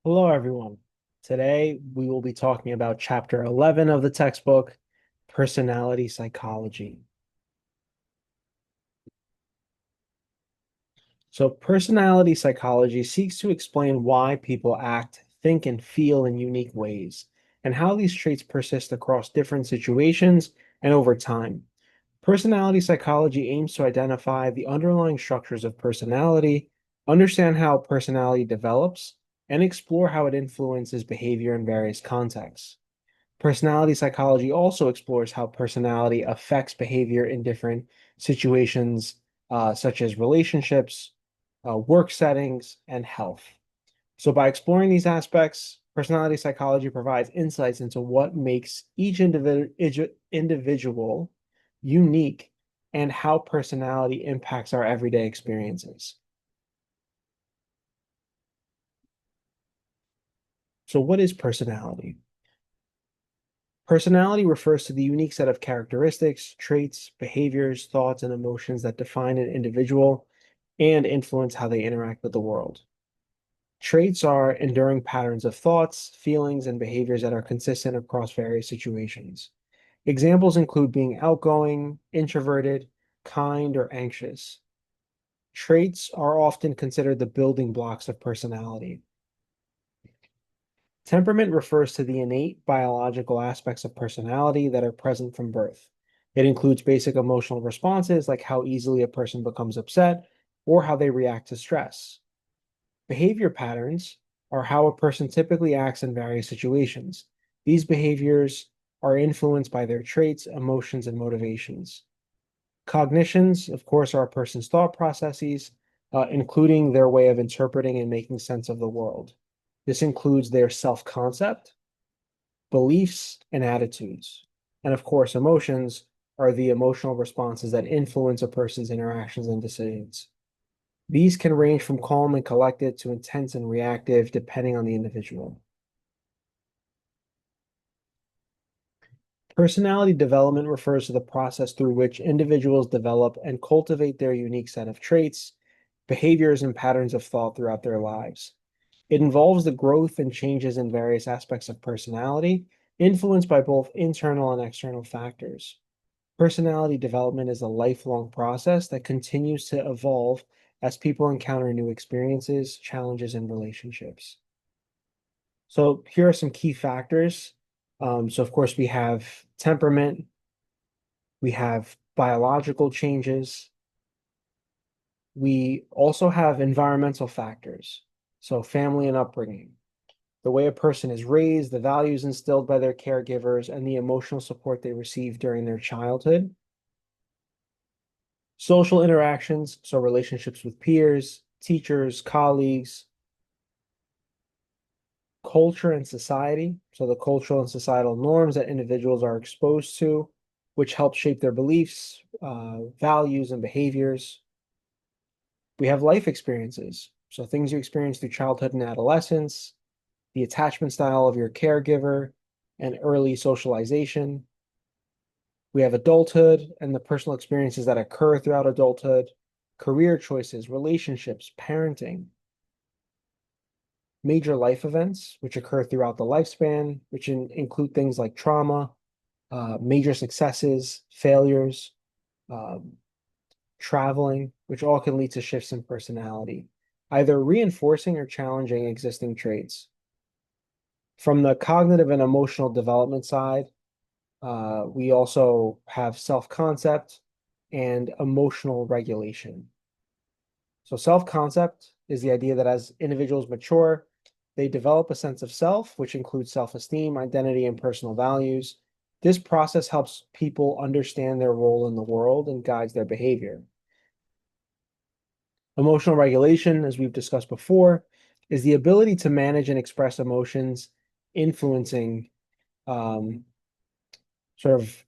Hello, everyone. Today, we will be talking about Chapter 11 of the textbook, Personality Psychology. So, personality psychology seeks to explain why people act, think, and feel in unique ways, and how these traits persist across different situations and over time. Personality psychology aims to identify the underlying structures of personality, understand how personality develops, and explore how it influences behavior in various contexts. Personality psychology also explores how personality affects behavior in different situations, such as relationships, work settings, and health. So, by exploring these aspects, personality psychology provides insights into what makes each individual unique and how personality impacts our everyday experiences. So, what is personality? Personality refers to the unique set of characteristics, traits, behaviors, thoughts, and emotions that define an individual and influence how they interact with the world. Traits are enduring patterns of thoughts, feelings, and behaviors that are consistent across various situations. Examples include being outgoing, introverted, kind, or anxious. Traits are often considered the building blocks of personality. Temperament refers to the innate biological aspects of personality that are present from birth. It includes basic emotional responses like how easily a person becomes upset or how they react to stress. Behavior patterns are how a person typically acts in various situations. These behaviors are influenced by their traits, emotions, and motivations. Cognitions, of course, are a person's thought processes, including their way of interpreting and making sense of the world. This includes their self concept, beliefs, and attitudes. And of course, emotions are the emotional responses that influence a person's interactions and decisions. These can range from calm and collected to intense and reactive, depending on the individual. Personality development refers to the process through which individuals develop and cultivate their unique set of traits, behaviors, and patterns of thought throughout their lives. It involves the growth and changes in various aspects of personality, influenced by both internal and external factors. Personality development is a lifelong process that continues to evolve as people encounter new experiences, challenges, and relationships. So, here are some key factors. So, of course, we have temperament, we have biological changes, we also have environmental factors. So, family and upbringing, the way a person is raised, the values instilled by their caregivers, and the emotional support they receive during their childhood. Social interactions, so relationships with peers, teachers, colleagues, culture and society, so the cultural and societal norms that individuals are exposed to, which help shape their beliefs, values, and behaviors. We have life experiences, so things you experience through childhood and adolescence, the attachment style of your caregiver, and early socialization. We have adulthood and the personal experiences that occur throughout adulthood, career choices, relationships, parenting, major life events, which occur throughout the lifespan, which include things like trauma, major successes, failures, um, traveling, which all can lead to shifts in personality, either reinforcing or challenging existing traits. From the cognitive and emotional development side, we also have self concept and emotional regulation. So, self concept is the idea that as individuals mature, they develop a sense of self, which includes self esteem, identity, and personal values. This process helps people understand their role in the world and guides their behavior. Emotional regulation, as we've discussed before, is the ability to manage and express emotions, influencing um, sort of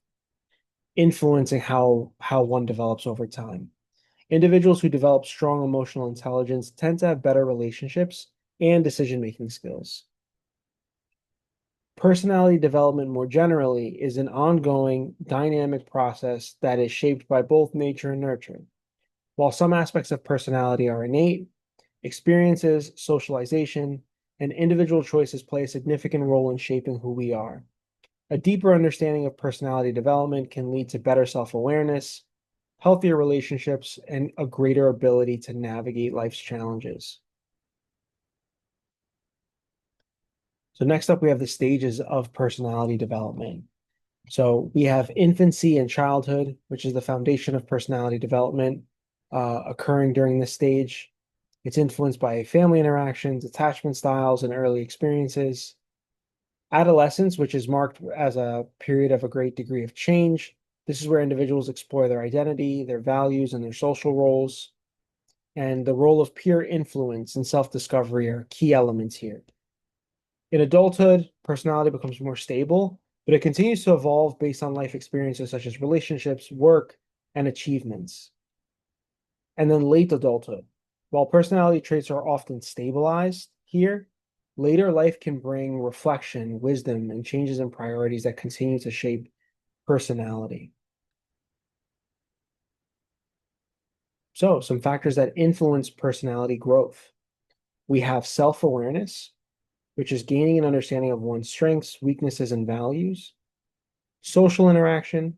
influencing how one develops over time. Individuals who develop strong emotional intelligence tend to have better relationships and decision-making skills. Personality development more generally is an ongoing dynamic process that is shaped by both nature and nurture. While some aspects of personality are innate, experiences, socialization, and individual choices play a significant role in shaping who we are. A deeper understanding of personality development can lead to better self-awareness, healthier relationships, and a greater ability to navigate life's challenges. So next up, we have the stages of personality development. So we have infancy and childhood, which is the foundation of personality development, occurring during this stage. It's influenced by family interactions, attachment styles, and early experiences. Adolescence, which is marked as a period of a great degree of change. This is where individuals explore their identity, their values, and their social roles. And the role of peer influence and self-discovery are key elements here. In adulthood, personality becomes more stable, but it continues to evolve based on life experiences such as relationships, work, and achievements. And then late adulthood. While personality traits are often stabilized here, later life can bring reflection, wisdom, and changes in priorities that continue to shape personality. So, some factors that influence personality growth. We have self-awareness, which is gaining an understanding of one's strengths, weaknesses, and values. Social interaction,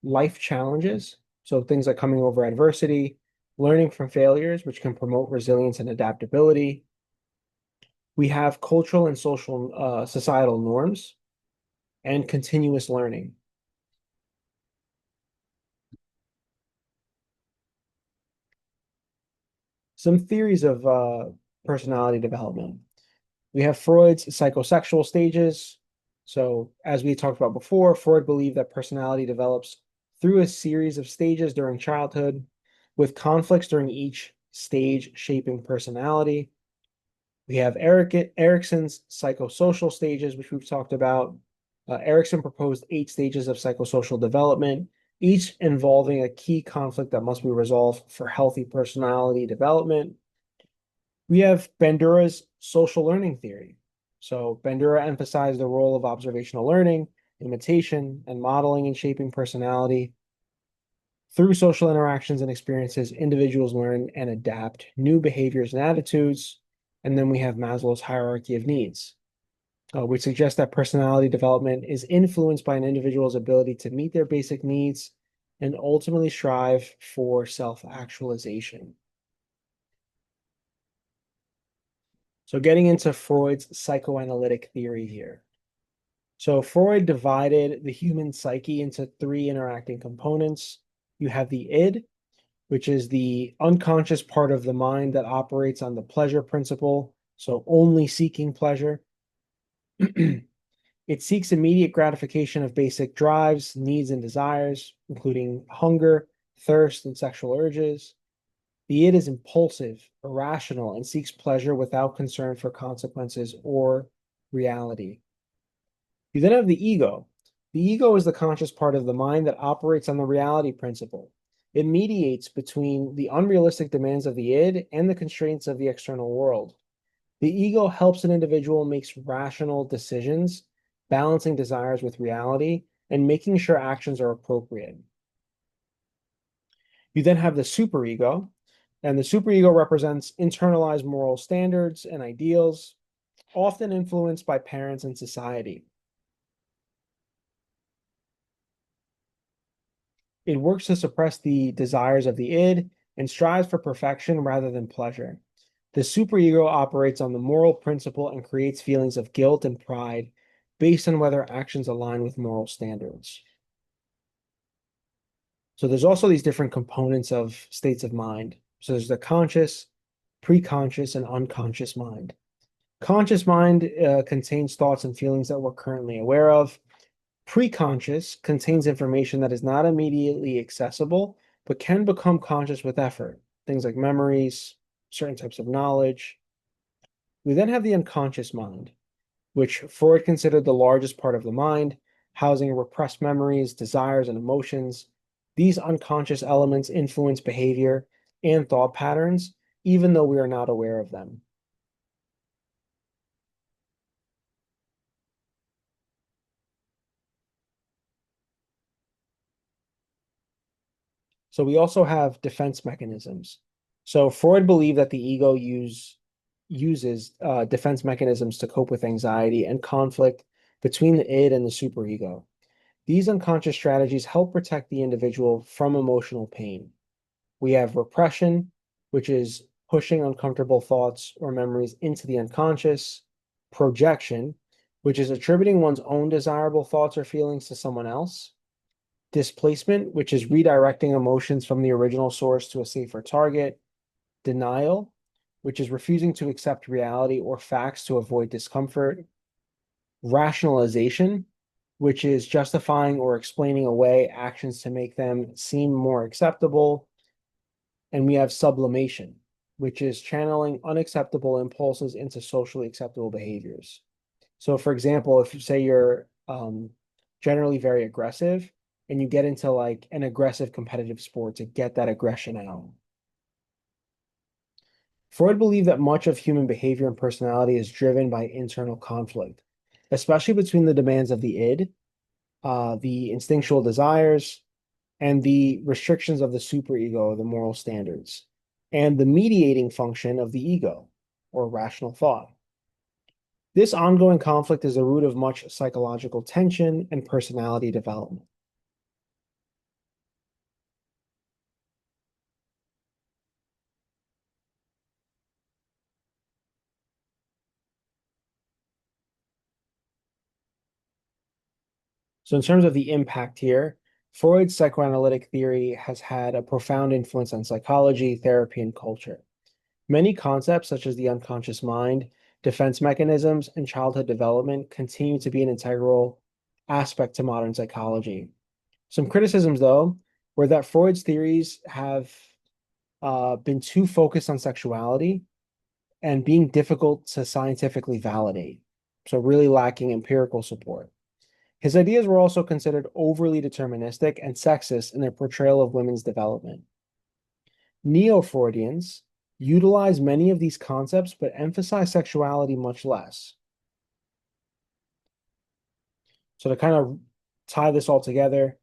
life challenges, so things like coming over adversity, learning from failures, which can promote resilience and adaptability. We have cultural and social societal norms and continuous learning. Some theories of personality development. We have Freud's psychosexual stages. So, as we talked about before, Freud believed that personality develops through a series of stages during childhood, with conflicts during each stage shaping personality. We have Erikson's psychosocial stages, which we've talked about. Erikson proposed 8 stages of psychosocial development, each involving a key conflict that must be resolved for healthy personality development. We have Bandura's social learning theory. So Bandura emphasized the role of observational learning, imitation, and modeling in shaping personality. Through social interactions and experiences, individuals learn and adapt new behaviors and attitudes. And then we have Maslow's hierarchy of needs, which suggests that personality development is influenced by an individual's ability to meet their basic needs and ultimately strive for self-actualization. So getting into Freud's psychoanalytic theory here. So Freud divided the human psyche into 3 interacting components. You have the id, which is the unconscious part of the mind that operates on the pleasure principle, so only seeking pleasure. It seeks immediate gratification of basic drives, needs, and desires, including hunger, thirst, and sexual urges. The id is impulsive, irrational, and seeks pleasure without concern for consequences or reality. You then have the ego. The ego is the conscious part of the mind that operates on the reality principle. It mediates between the unrealistic demands of the id and the constraints of the external world. The ego helps an individual make rational decisions, balancing desires with reality, and making sure actions are appropriate. You then have the superego, and the superego represents internalized moral standards and ideals, often influenced by parents and society. It works to suppress the desires of the id and strives for perfection rather than pleasure. The superego operates on the moral principle and creates feelings of guilt and pride based on whether actions align with moral standards. So there's also these different components of states of mind. So there's the conscious, preconscious, and unconscious mind. Conscious mind contains thoughts and feelings that we're currently aware of. Preconscious contains information that is not immediately accessible, but can become conscious with effort. Things like memories, certain types of knowledge. We then have the unconscious mind, which Freud considered the largest part of the mind, housing repressed memories, desires, and emotions. These unconscious elements influence behavior and thought patterns, even though we are not aware of them. So we also have defense mechanisms. So Freud believed that the ego uses defense mechanisms to cope with anxiety and conflict between the id and the superego. These unconscious strategies help protect the individual from emotional pain. We have repression, which is pushing uncomfortable thoughts or memories into the unconscious, projection, which is attributing one's own desirable thoughts or feelings to someone else, displacement, which is redirecting emotions from the original source to a safer target, denial, which is refusing to accept reality or facts to avoid discomfort, rationalization, which is justifying or explaining away actions to make them seem more acceptable, and we have sublimation, which is channeling unacceptable impulses into socially acceptable behaviors. So, for example, if you say you're generally very aggressive and you get into like an aggressive competitive sport to get that aggression out. Freud believed that much of human behavior and personality is driven by internal conflict, especially between the demands of the id, the instinctual desires, and the restrictions of the superego, the moral standards, and the mediating function of the ego, or rational thought. This ongoing conflict is the root of much psychological tension and personality development. So, in terms of the impact here, Freud's psychoanalytic theory has had a profound influence on psychology, therapy, and culture. Many concepts, such as the unconscious mind, defense mechanisms, and childhood development, continue to be an integral aspect to modern psychology. Some criticisms, though, were that Freud's theories have been too focused on sexuality and being difficult to scientifically validate, so really lacking empirical support. His ideas were also considered overly deterministic and sexist in their portrayal of women's development. Neo-Freudians utilize many of these concepts but emphasize sexuality much less. So to kind of tie this all together,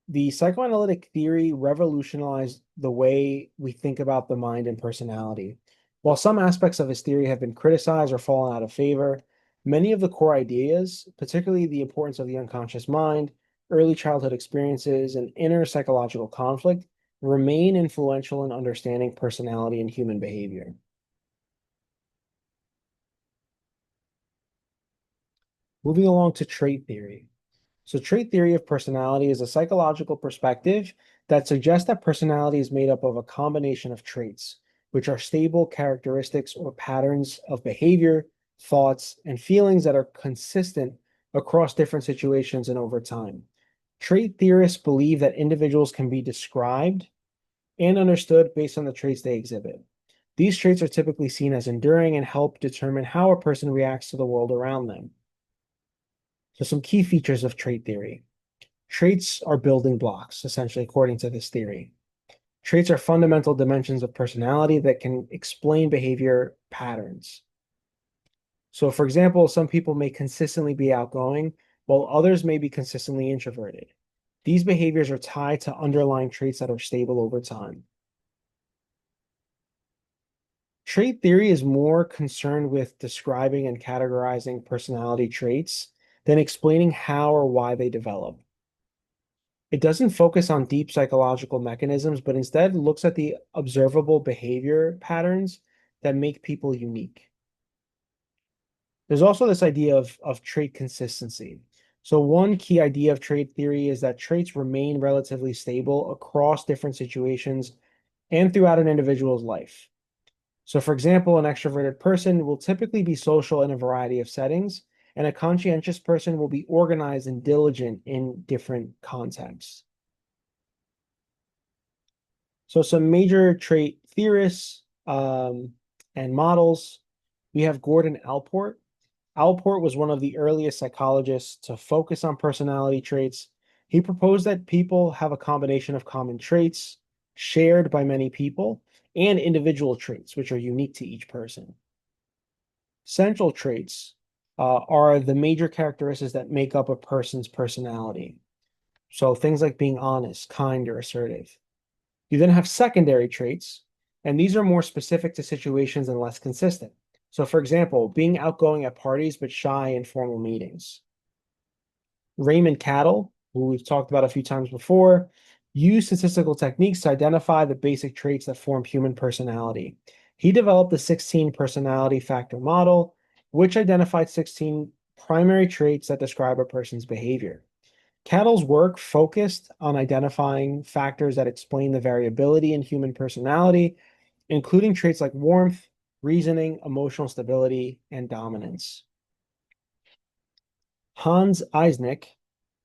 the psychoanalytic theory revolutionized the way we think about the mind and personality. While some aspects of his theory have been criticized or fallen out of favor, many of the core ideas, particularly the importance of the unconscious mind, early childhood experiences, and inner psychological conflict, remain influential in understanding personality and human behavior. Moving along to trait theory. So, trait theory of personality is a psychological perspective that suggests that personality is made up of a combination of traits, which are stable characteristics or patterns of behavior, thoughts, and feelings that are consistent across different situations and over time. Trait theorists believe that individuals can be described and understood based on the traits they exhibit. These traits are typically seen as enduring and help determine how a person reacts to the world around them. So, some key features of trait theory. Traits are building blocks, essentially, according to this theory. Traits are fundamental dimensions of personality that can explain behavior patterns. So, for example, some people may consistently be outgoing, while others may be consistently introverted. These behaviors are tied to underlying traits that are stable over time. Trait theory is more concerned with describing and categorizing personality traits than explaining how or why they develop. It doesn't focus on deep psychological mechanisms, but instead looks at the observable behavior patterns that make people unique. There's also this idea of trait consistency. So, one key idea of trait theory is that traits remain relatively stable across different situations and throughout an individual's life. So, for example, an extroverted person will typically be social in a variety of settings, and a conscientious person will be organized and diligent in different contexts. So, some major trait theorists and models. We have Gordon Allport. Allport was one of the earliest psychologists to focus on personality traits. He proposed that people have a combination of common traits shared by many people and individual traits, which are unique to each person. Central traits are the major characteristics that make up a person's personality. So things like being honest, kind, or assertive. You then have secondary traits, and these are more specific to situations and less consistent. So, for example, being outgoing at parties but shy in formal meetings. Raymond Cattell, who we've talked about a few times before, used statistical techniques to identify the basic traits that form human personality. He developed the 16 personality factor model, which identified 16 primary traits that describe a person's behavior. Cattell's work focused on identifying factors that explain the variability in human personality, including traits like warmth, reasoning, emotional stability, and dominance. Hans Eysenck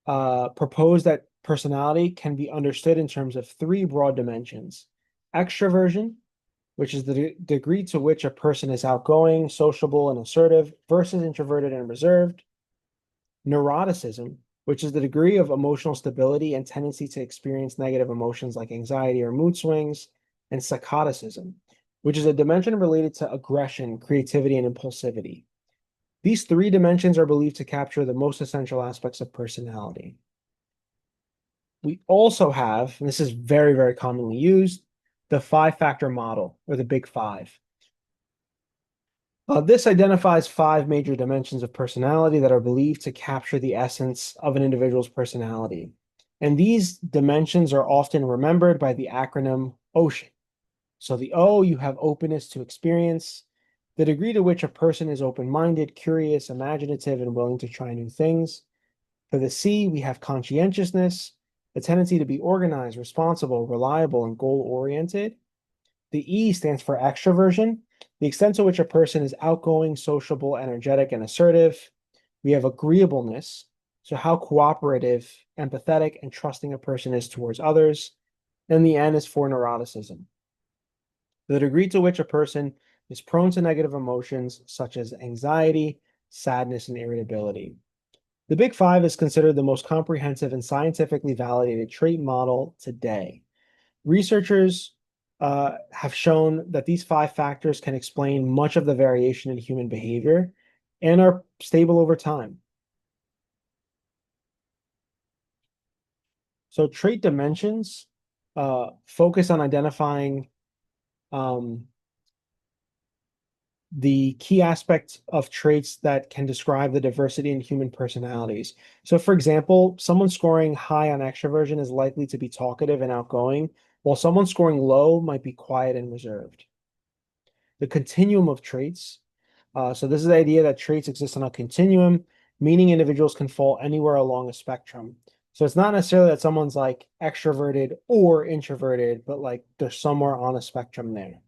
proposed that personality can be understood in terms of three broad dimensions: extroversion, which is the degree to which a person is outgoing, sociable, and assertive, versus introverted and reserved; neuroticism, which is the degree of emotional stability and tendency to experience negative emotions like anxiety or mood swings; and psychoticism, which is a dimension related to aggression, creativity, and impulsivity. These three dimensions are believed to capture the most essential aspects of personality. We also have, and this is very, very commonly used, the five-factor model, or the Big Five. This identifies five major dimensions of personality that are believed to capture the essence of an individual's personality. And these dimensions are often remembered by the acronym OCEAN. So the O, you have openness to experience, the degree to which a person is open-minded, curious, imaginative, and willing to try new things. For the C, we have conscientiousness, the tendency to be organized, responsible, reliable, and goal-oriented. The E stands for extroversion, the extent to which a person is outgoing, sociable, energetic, and assertive. We have agreeableness, so how cooperative, empathetic, and trusting a person is towards others. And the N is for neuroticism, the degree to which a person is prone to negative emotions such as anxiety, sadness, and irritability. The Big Five is considered the most comprehensive and scientifically validated trait model today. Researchers have shown that these five factors can explain much of the variation in human behavior and are stable over time. So trait dimensions focus on identifying the key aspects of traits that can describe the diversity in human personalities. So, for example, someone scoring high on extroversion is likely to be talkative and outgoing, while someone scoring low might be quiet and reserved. The continuum of traits. So, this is the idea that traits exist on a continuum, meaning individuals can fall anywhere along a spectrum. So, it's not necessarily that someone's like extroverted or introverted, but like they're somewhere on a spectrum there.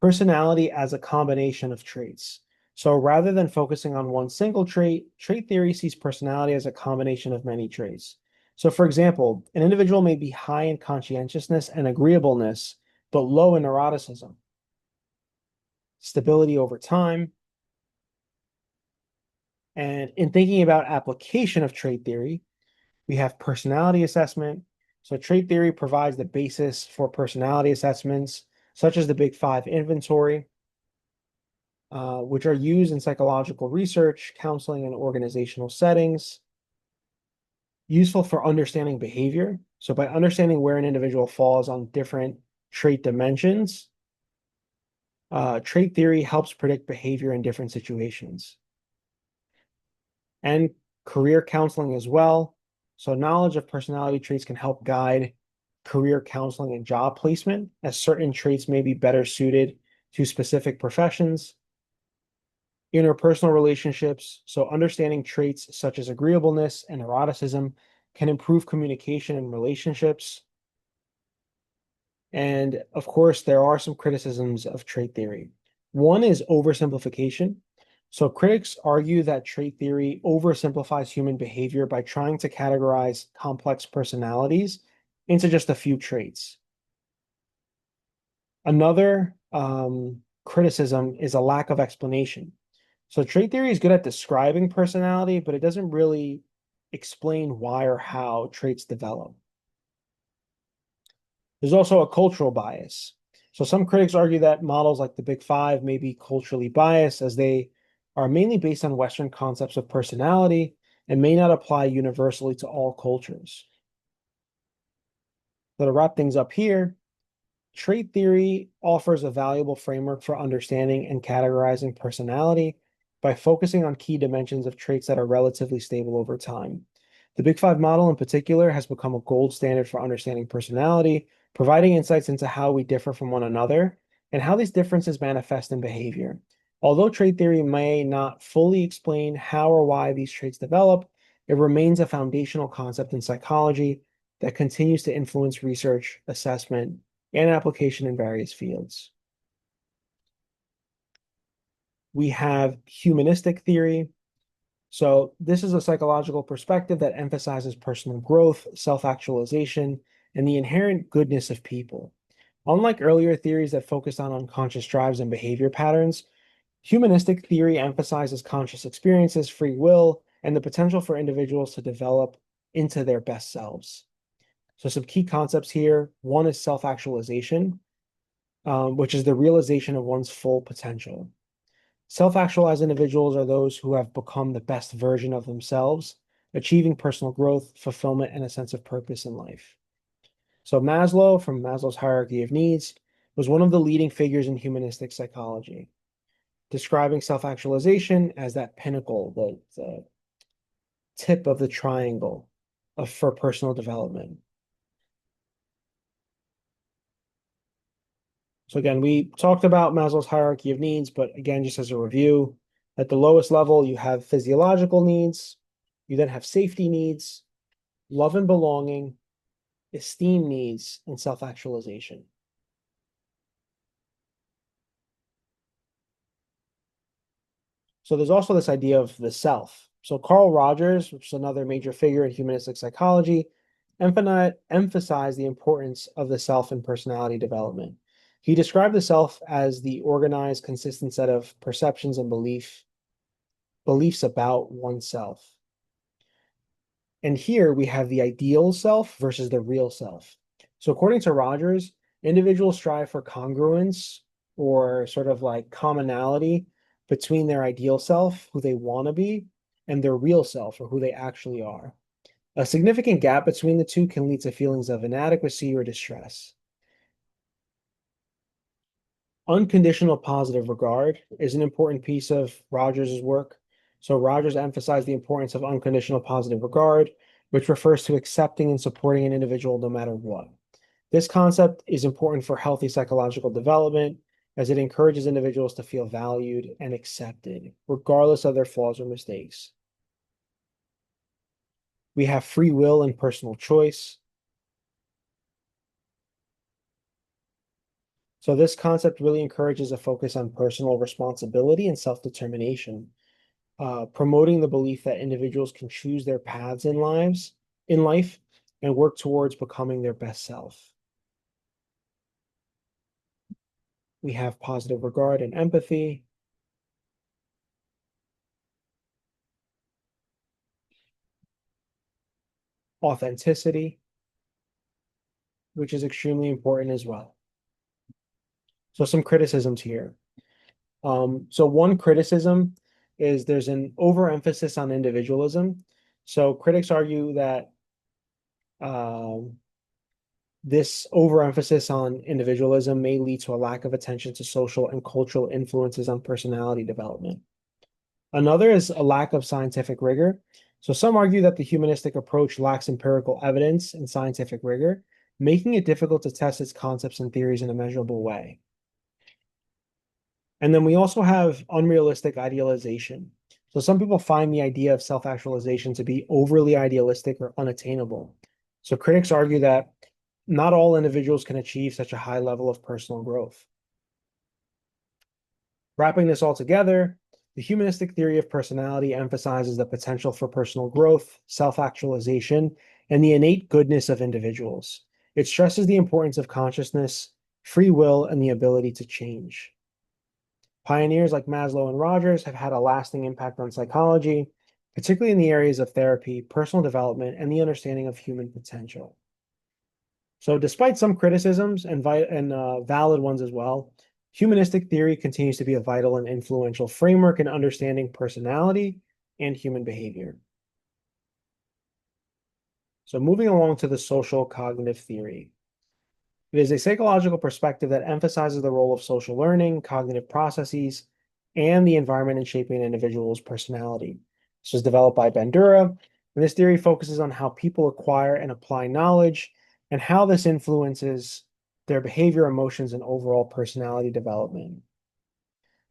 Personality as a combination of traits. So rather than focusing on one single trait, trait theory sees personality as a combination of many traits. So, for example, an individual may be high in conscientiousness and agreeableness, but low in neuroticism, stability over time. And in thinking about application of trait theory, we have personality assessment. So, trait theory provides the basis for personality assessments, such as the Big Five inventory, which are used in psychological research, counseling, and organizational settings. Useful for understanding behavior. So by understanding where an individual falls on different trait dimensions, trait theory helps predict behavior in different situations. And career counseling as well. So knowledge of personality traits can help guide career counseling and job placement, as certain traits may be better suited to specific professions. Interpersonal relationships. So understanding traits such as agreeableness and neuroticism can improve communication and relationships. And of course, there are some criticisms of trait theory. One is oversimplification. So critics argue that trait theory oversimplifies human behavior by trying to categorize complex personalities into just a few traits. Another criticism is a lack of explanation. So trait theory is good at describing personality, but it doesn't really explain why or how traits develop. There's also a cultural bias. So some critics argue that models like the Big Five may be culturally biased, as they are mainly based on Western concepts of personality and may not apply universally to all cultures. So to wrap things up here, Trait theory offers a valuable framework for understanding and categorizing personality by focusing on key dimensions of traits that are relatively stable over time. The Big Five model in particular has become a gold standard for understanding personality, providing insights into how we differ from one another and how these differences manifest in behavior. Although trait theory may not fully explain how or why these traits develop, it remains a foundational concept in psychology that continues to influence research, assessment, and application in various fields. We have humanistic theory. So, this is a psychological perspective that emphasizes personal growth, self actualization, and the inherent goodness of people. Unlike earlier theories that focused on unconscious drives and behavior patterns, humanistic theory emphasizes conscious experiences, free will, and the potential for individuals to develop into their best selves. So, some key concepts here: one is self actualization, which is the realization of one's full potential. Self-actualized individuals are those who have become the best version of themselves, achieving personal growth, fulfillment, and a sense of purpose in life. So Maslow, from Maslow's hierarchy of needs, was one of the leading figures in humanistic psychology, describing self-actualization as that pinnacle, the tip of the triangle for personal development. So again, we talked about Maslow's hierarchy of needs, but again, just as a review, at the lowest level, you have physiological needs. You then have safety needs, love and belonging, esteem needs, and self-actualization. So there's also this idea of the self. So Carl Rogers, which is another major figure in humanistic psychology, emphasized the importance of the self in personality development. He described the self as the organized, consistent set of perceptions and beliefs about oneself. And here we have the ideal self versus the real self. So according to Rogers, individuals strive for congruence or sort of like commonality between their ideal self, who they want to be, and their real self, or who they actually are. A significant gap between the two can lead to feelings of inadequacy or distress. Unconditional positive regard is an important piece of Rogers' work. So Rogers emphasized the importance of unconditional positive regard, which refers to accepting and supporting an individual no matter what. This concept is important for healthy psychological development as it encourages individuals to feel valued and accepted, regardless of their flaws or mistakes. We have free will and personal choice. So this concept really encourages a focus on personal responsibility and self-determination, promoting the belief that individuals can choose their paths in life and work towards becoming their best self. We have positive regard and empathy. Authenticity, which is extremely important as well. So some criticisms here. So one criticism is there's an overemphasis on individualism. So critics argue that um, this overemphasis on individualism may lead to a lack of attention to social and cultural influences on personality development. Another is a lack of scientific rigor. So some argue that the humanistic approach lacks empirical evidence and scientific rigor, making it difficult to test its concepts and theories in a measurable way. And then we also have unrealistic idealization. So some people find the idea of self-actualization to be overly idealistic or unattainable. So critics argue that not all individuals can achieve such a high level of personal growth. Wrapping this all together, the humanistic theory of personality emphasizes the potential for personal growth, self-actualization, and the innate goodness of individuals. It stresses the importance of consciousness, free will, and the ability to change. Pioneers like Maslow and Rogers have had a lasting impact on psychology, particularly in the areas of therapy, personal development, and the understanding of human potential. So, despite some criticisms and valid ones as well, humanistic theory continues to be a vital and influential framework in understanding personality and human behavior. So, moving along to the social cognitive theory. It is a psychological perspective that emphasizes the role of social learning, cognitive processes, and the environment in shaping an individual's personality. This was developed by Bandura, and this theory focuses on how people acquire and apply knowledge and how this influences their behavior, emotions, and overall personality development.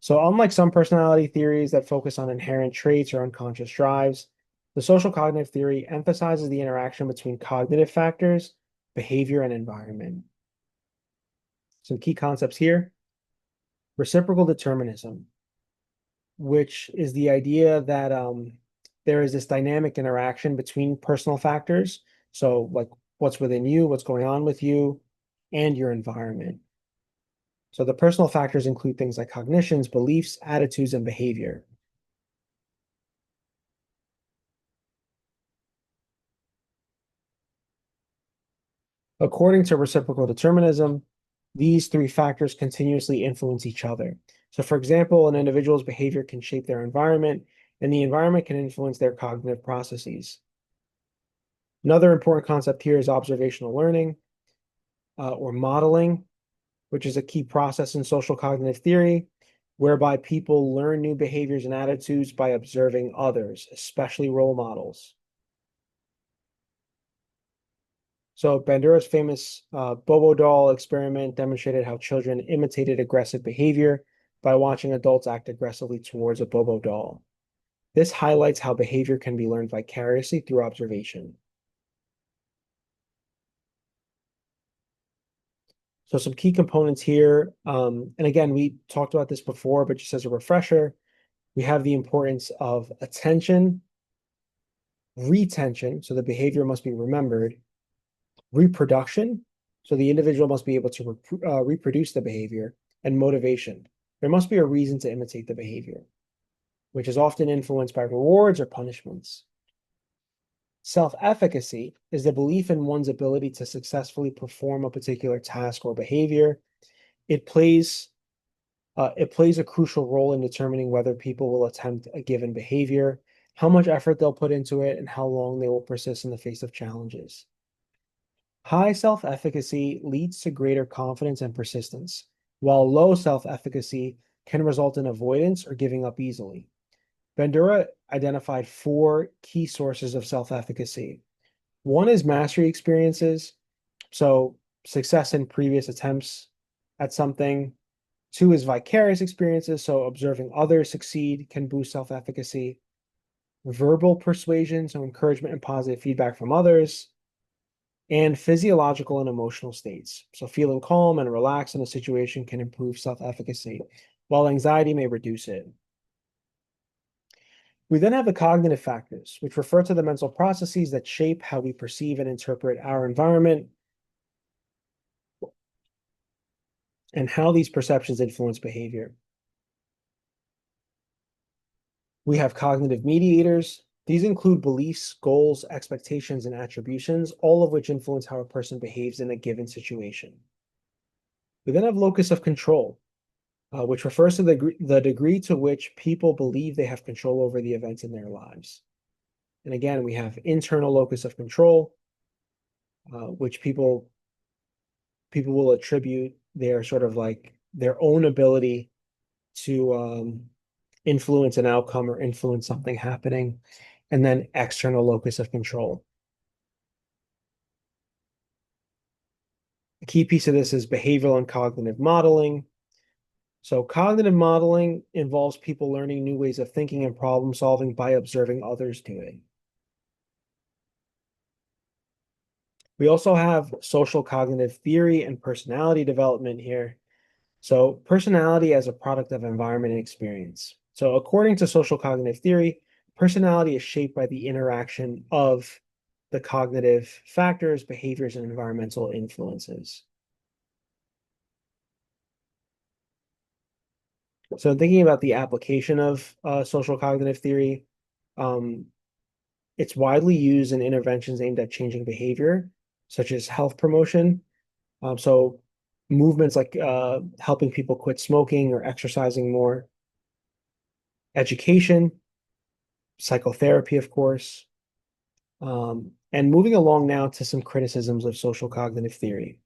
So, unlike some personality theories that focus on inherent traits or unconscious drives, the social cognitive theory emphasizes the interaction between cognitive factors, behavior, and environment. Some key concepts here: reciprocal determinism, which is the idea that there is this dynamic interaction between personal factors. So, like what's within you, what's going on with you, and your environment. So, the personal factors include things like cognitions, beliefs, attitudes, and behavior. According to reciprocal determinism, these three factors continuously influence each other. So, for example, an individual's behavior can shape their environment, and the environment can influence their cognitive processes. Another important concept here is observational learning or modeling, which is a key process in social cognitive theory, whereby people learn new behaviors and attitudes by observing others, especially role models. So Bandura's famous Bobo doll experiment demonstrated how children imitated aggressive behavior by watching adults act aggressively towards a Bobo doll. This highlights how behavior can be learned vicariously through observation. So some key components here, and again, we talked about this before, but just as a refresher, we have the importance of attention, retention, so the behavior must be remembered, reproduction, so the individual must be able to reproduce the behavior, and motivation. There must be a reason to imitate the behavior, which is often influenced by rewards or punishments. Self-efficacy is the belief in one's ability to successfully perform a particular task or behavior. It plays a crucial role in determining whether people will attempt a given behavior, how much effort they'll put into it, and how long they will persist in the face of challenges. High self-efficacy leads to greater confidence and persistence, while low self-efficacy can result in avoidance or giving up easily. Bandura identified four key sources of self-efficacy. One is mastery experiences, so success in previous attempts at something. Two is vicarious experiences, so observing others succeed can boost self-efficacy. Verbal persuasion, so encouragement and positive feedback from others. And physiological and emotional states, so feeling calm and relaxed in a situation can improve self-efficacy, while anxiety may reduce it. We then have the cognitive factors, which refer to the mental processes that shape how we perceive and interpret our environment and how these perceptions influence behavior. We have cognitive mediators. These include beliefs, goals, expectations, and attributions, all of which influence how a person behaves in a given situation. We then have locus of control, which refers to the degree to which people believe they have control over the events in their lives. And again, we have internal locus of control, which people will attribute their sort of like their own ability to influence an outcome or influence something happening, and then external locus of control. A key piece of this is behavioral and cognitive modeling. So cognitive modeling involves people learning new ways of thinking and problem solving by observing others do it. We also have social cognitive theory and personality development here. So personality as a product of environment and experience. So according to social cognitive theory, personality is shaped by the interaction of the cognitive factors, behaviors, and environmental influences. So thinking about the application of social cognitive theory, um, it's widely used in interventions aimed at changing behavior, such as health promotion. So movements like helping people quit smoking or exercising more, education, psychotherapy, of course. And moving along now to some criticisms of social cognitive theory.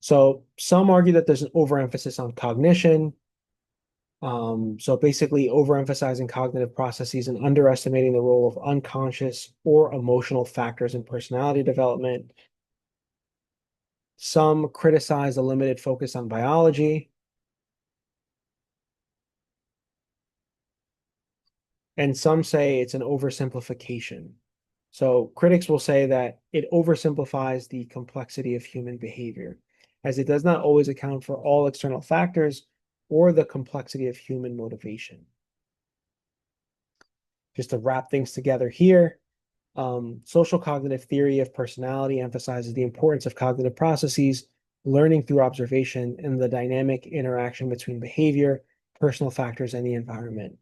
So some argue that there's an overemphasis on cognition. So basically overemphasizing cognitive processes and underestimating the role of unconscious or emotional factors in personality development. Some criticize a limited focus on biology, and some say it's an oversimplification. So critics will say that it oversimplifies the complexity of human behavior, as it does not always account for all external factors or the complexity of human motivation. Just to wrap things together here, social cognitive theory of personality emphasizes the importance of cognitive processes, learning through observation, and the dynamic interaction between behavior, personal factors, and the environment.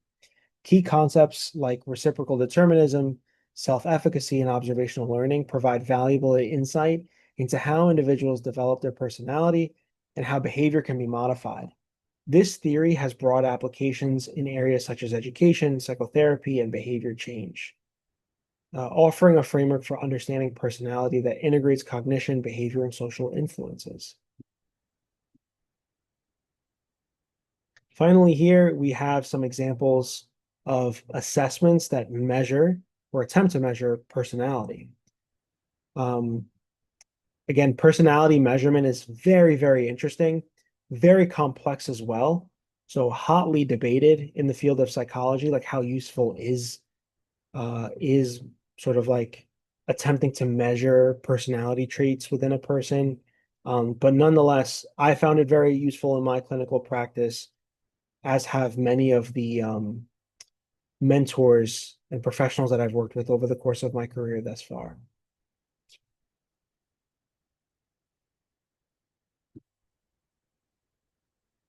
Key concepts like reciprocal determinism, self-efficacy, and observational learning provide valuable insight into how individuals develop their personality and how behavior can be modified. This theory has broad applications in areas such as education, psychotherapy, and behavior change, offering a framework for understanding personality that integrates cognition, behavior, and social influences. Finally, here we have some examples of assessments that measure or attempt to measure personality. Um, Again, personality measurement is very, very interesting, very complex as well. So hotly debated in the field of psychology, like how useful is sort of like attempting to measure personality traits within a person. But nonetheless, I found it very useful in my clinical practice, as have many of the mentors and professionals that I've worked with over the course of my career thus far.